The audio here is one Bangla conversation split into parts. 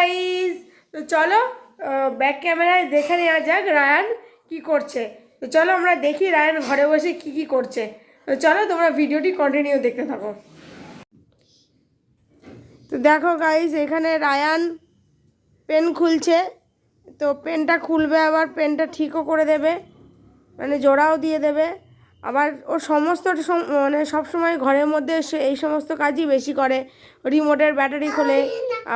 গাইস, তো চলো ব্যাক ক্যামেরায় দেখে নেওয়া যাক রায়ান কি করছে। তো চলো আমরা দেখি রায়ান ঘরে বসে কি কি করছে। তো চলো তোমরা ভিডিওটি কন্টিনিউ দেখতে থাকো। তো দেখো গাইস, এখানে রায়ান পেন খুলছে। তো পেনটা খুলবে, আবার পেনটা ঠিকও করে দেবে, মানে জোড়াও দিয়ে দেবে। আবার ও সমস্ত মানে সবসময় ঘরের মধ্যে সে এই সমস্ত কাজই বেশি করে। রিমোটের ব্যাটারি খোলে,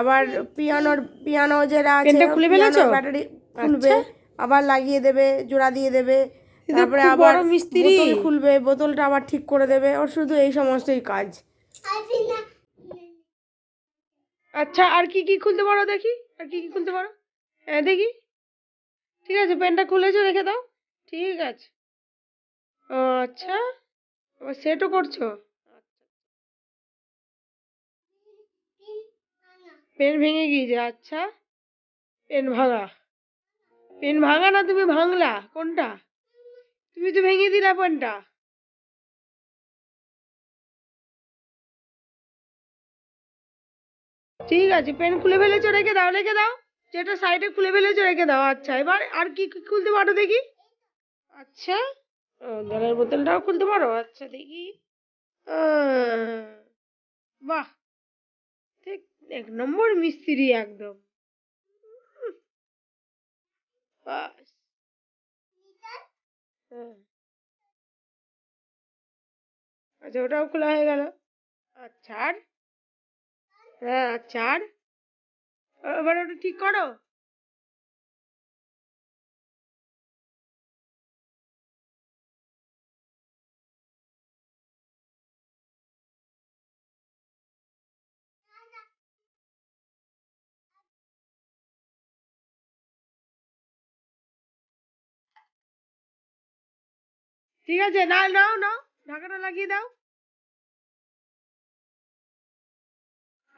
আবার পিয়ানো যেটা আছে পিয়ানোর ব্যাটারি খুলবে, আবার লাগিয়ে দেবে, জোড়া দিয়ে দেবে। তারপরে আবার বোতল খুলবে, বোতলটা আবার ঠিক করে দেবে। ওর শুধু এই সমস্তই কাজ। আচ্ছা, আর কি কি খুলতে পারো দেখি? আর কি কি খুলতে পারো? হ্যাঁ দেখি। ঠিক আছে, পেনটা খুলেছো, রেখে দাও। ঠিক আছে। ও আচ্ছা, আবার সেটও করছো। পেন ভেঙে গিয়েছে? আচ্ছা, পেন ভাঙা। পেন ভাঙা না তুমি ভাঙলা? কোনটা? তুমি তো ভেঙে দিলা পেনটা। ঠিক আছে, পেন খুলে ফেলেছো, রেখে দাও, রেখে দাও। যেটা সাইডে খুলে ফেলেছো রেখে দাও। আচ্ছা, এবার আর কি কি খুলতে পারো দেখি? আচ্ছা, ও জলের বোতলটাও খুলতে পারো? আচ্ছা দেখি। আহ, বাহ, ঠিক এক নম্বর মিস্ত্রি একদম। বাস। হ্যাঁ, আচ্ছা, ওটাও খোলা হয়ে গেল। আচ্ছা, আর? হ্যাঁ, আচ্ছা, আর? এবার ওটা ঠিক করো। ঠিক আছে, নাও নাও নাও, ঢাকাটা লাগিয়ে দাও।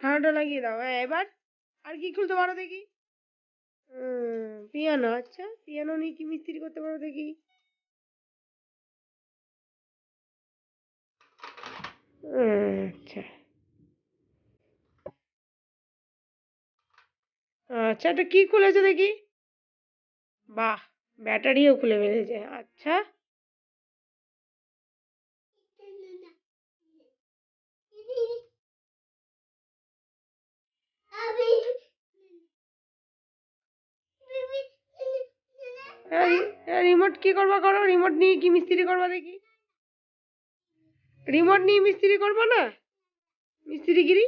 ঢাকাটা লাগিয়ে দাও। হ্যাঁ, এবার আর কি খুলতে পারো দেখি? পিয়ানো। আচ্ছা, পিয়ানো নিয়ে কি মিস্ত্রি করতে পারো দেখি? আচ্ছা আচ্ছা, এটা কি খুলেছে দেখি? বাহ, ব্যাটারিও খুলে ফেলেছে। আচ্ছা, রিমোট কি করবা করো, রিমোট নিয়ে কি মিস্ত্রি করবা দেখি? রিমোট নিয়ে মিস্ত্রি করবো না? মিস্ত্রিগিরি।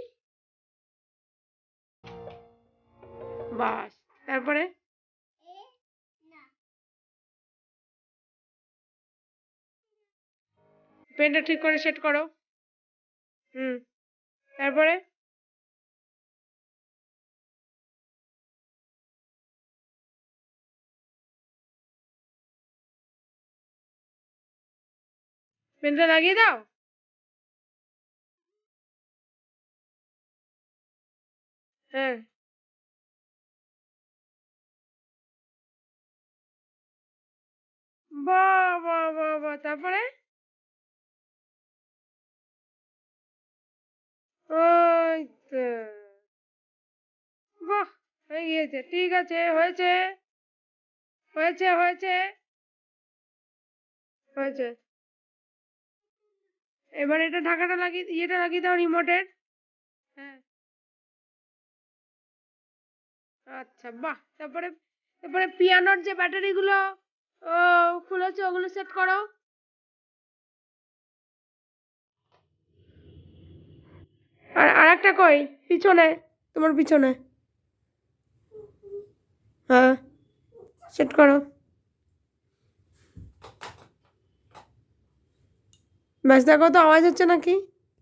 বাস, তারপরে? পেনটা ঠিক করে সেট করো। হুম, তারপরে? পেনটা লাগিয়ে দাও। হ্যাঁ, বাহ বাহ বাহ বাহ, তারপরে? ওই তো, বাহ, হয়ে গিয়েছে। ঠিক আছে, হয়েছে হয়েছে হয়েছে হয়েছে। এবার এটা ঢাকাটা লাগিয়ে, ইয়েটা লাগিয়ে দাও রিমোটের। হ্যাঁ, আচ্ছা, বাহ। তারপরে? তারপরে পিয়ানোর যে ব্যাটারি গুলো ও খুলেছে, ওগুলো সেট করো। আর আরেকটা কই? পিছনে, তোমার পিছনে। হ্যাঁ, সেট করো। ব্যাস, দেখো তো আওয়াজ হচ্ছে নাকি?